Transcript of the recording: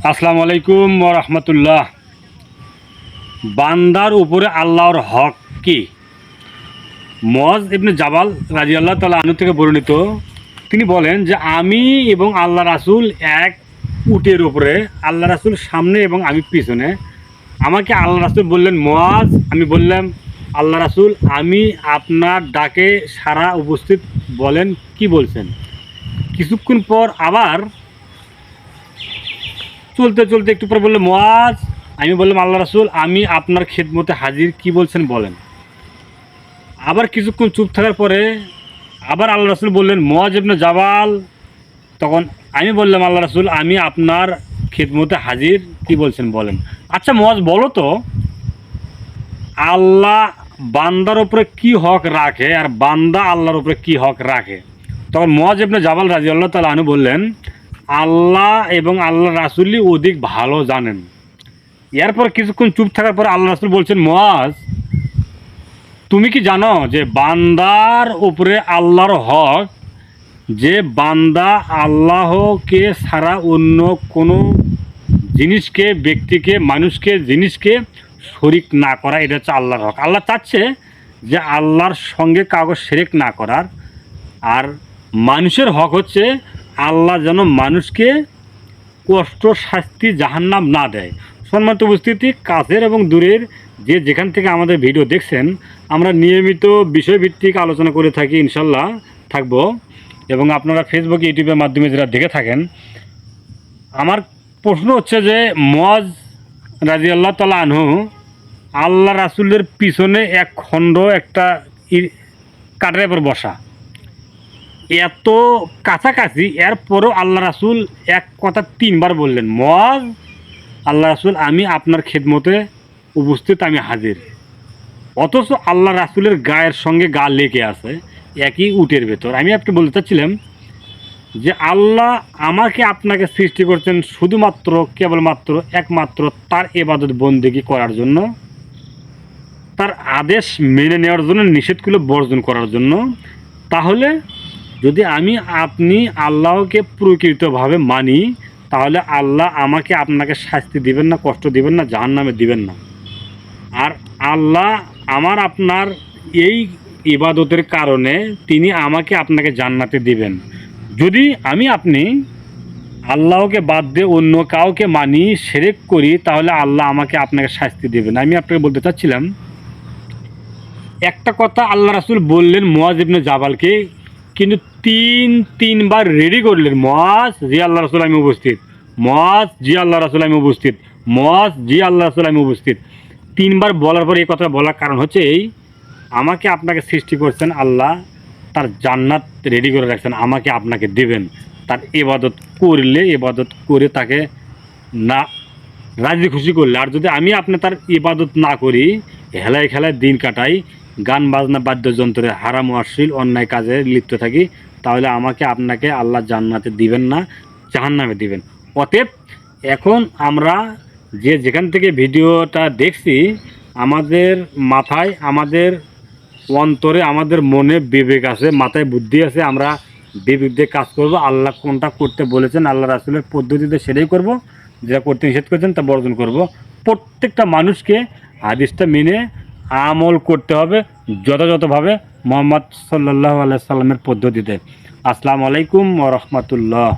আসসালামু আলাইকুম ওয়া রাহমাতুল্লাহ। বান্দার উপরে আল্লাহর হক কি? মুআয ইবনে জাবাল রাদিয়াল্লাহু তাআলা আনহু থেকে বর্ণিত, তিনি বলেন যে আমি এবং আল্লাহ রাসূল এক উটের উপরে, আল্লাহ রাসূল সামনে এবং আমি পিছনে। আমাকে আল্লাহ রাসূল বললেন, মুআয। আমি বললাম, আল্লাহ রাসূল, আমি আপনার ডাকে সারা উপস্থিত, বলেন কি বলছেন। কিছুক্ষণ পর আবার চলতে চলতে একটু পরে বললো, মুআয। আমি বললাম, আল্লাহ রাসূল, আমি আপনার খেদমতে হাজির, কি বলছেন বলেন। আবার কিছুক্ষণ চুপ থাকার পরে আবার আল্লাহ রাসূল বললেন, মুআয ইবনে জাবাল। তখন আমি বললাম, আল্লাহ রাসূল, আমি আপনার খেদমতে হাজির, কি বলছেন বলেন। আচ্ছা মুআয, বলো তো, আল্লাহ বান্দার উপরে কি হক রাখে আর বান্দা আল্লাহর উপরে কি হক রাখে? তখন মুআয ইবনে জাবাল রাদিয়াল্লাহু তাআলা আনহু বললেন, আল্লাহ এবং আল্লাহ রাসূলই অধিক ভালো জানেন। এরপর কিছুক্ষণ চুপ থাকার পর আল্লাহ রাসূল বলছেন, মুআয, তুমি কি জানো যে বান্দার উপরে আল্লাহর হক, যে বান্দা আল্লাহকে ছাড়া অন্য কোনো জিনিসকে, ব্যক্তিকে, মানুষকে, জিনিসকে শরিক না করা, এটা হচ্ছে আল্লাহর হক। আল্লাহ চাচ্ছে যে আল্লাহর সঙ্গে কাউকে শিরক না করার। আর মানুষের হক হচ্ছে আল্লাহ যেন মানুষকে কষ্ট, শাস্তি, জাহান্নাম না দেয়। সম্মানিত উপস্থিতি, কাছের এবং দূরের যে যেখান থেকে আমাদের ভিডিও দেখছেন, আমরা নিয়মিত বিষয়ভিত্তিক আলোচনা করে থাকি, ইনশাল্লাহ থাকবো। এবং আপনারা ফেসবুক, ইউটিউবের মাধ্যমে যারা দেখে থাকেন, আমার প্রশ্ন হচ্ছে যে মুআয রাদিয়াল্লাহু তাআলা আনহু আল্লাহ রাসূলের পিছনে এক খণ্ড একটা কাঠের উপর বসা, এত কাছাকাছি, এরপরও আল্লাহ রাসূল এক কথা তিনবার বললেন, মুআয, আল্লাহ রাসূল, আমি আপনার খেদমতে উপস্থিত, আমি হাজির। অথচ আল্লাহ রাসূলের গায়ের সঙ্গে গা লেগে আছে একই উটের ভেতর। আমি আপনি বলতে চাচ্ছিলাম যে আল্লাহ আমাকে আপনাকে সৃষ্টি করছেন শুধুমাত্র, কেবলমাত্র, একমাত্র তার ইবাদত বন্দেগী করার জন্য, তার আদেশ মেনে নেওয়ার জন্য, নিষেধগুলো বর্জন করার জন্য। তাহলে যদি আমি আপনি আল্লাহকে প্রকৃতভাবে মানি, তাহলে আল্লাহ আমাকে আপনাকে শাস্তি দিবেন না, কষ্ট দিবেন না, জাহান্নামে দিবেন না। আর আল্লাহ আমার আপনার এই ইবাদতের কারণে তিনি আমাকে আপনাকে জান্নাতে দিবেন। যদি আমি আপনি আল্লাহকে বাদ দিয়ে অন্য কাউকে মানি, শিরক করি, তাহলে আল্লাহ আমাকে আপনাকে শাস্তি দেবেন। আমি আপনাকে বলতে চাচ্ছিলাম, একটা কথা আল্লাহ রাসূল বললেন মুআয ইবনে জাবালকে, কিন্তু তিনবার রেডি করলেন, মুআয, জি আল্লাহ রাসূল আমি উপস্থিত, মুআয, জি আল্লাহ রাসূল আমি উপস্থিত, মুআয, জি আল্লাহ রাসূল আমি উপস্থিত। তিনবার বলার পরে এই কথা বলার কারণ হচ্ছে এই, আমাকে আপনাকে সৃষ্টি করছেন আল্লাহ, তার জান্নাত রেডি করে রাখছেন, আমাকে আপনাকে দেবেন। তার ইবাদত করলে, ইবাদত করে তাকে না রাজি খুশি করলে। আর যদি আমি আপনি তার ইবাদত না করি, হেলায় খেলায় দিন কাটাই, গান বাজনা, বাদ্যযন্ত্রে, হারাম অশ্লীল অন্যায় কাজে লিপ্ত থাকি, তাহলে আমাকে আপনাকে আল্লাহ জান্নাতে দিবেন না, জাহান্নামে দিবেন। অতএব এখন আমরা যে যেখান থেকে ভিডিওটা দেখছি, আমাদের মাথায়, আমাদের অন্তরে, আমাদের মনে বিবেক আছে, মাথায় বুদ্ধি আছে, আমরা বিবেক দিয়ে কাজ করব। আল্লাহ কোনটা করতে বলেছেন, আল্লাহ রাসূলের পদ্ধতিতে সেটাই করব। যেটা করতে নিষেধ করেছেন তা বর্জন করব। প্রত্যেকটা মানুষকে হাদিসটা মেনে আমল করতে হবে যথাযথভাবে, মুহাম্মদ সাল্লাল্লাহু আলাইহি সাল্লামের পদ্ধতিতে। আসসালামু আলাইকুম ওয়া রাহমাতুল্লাহ।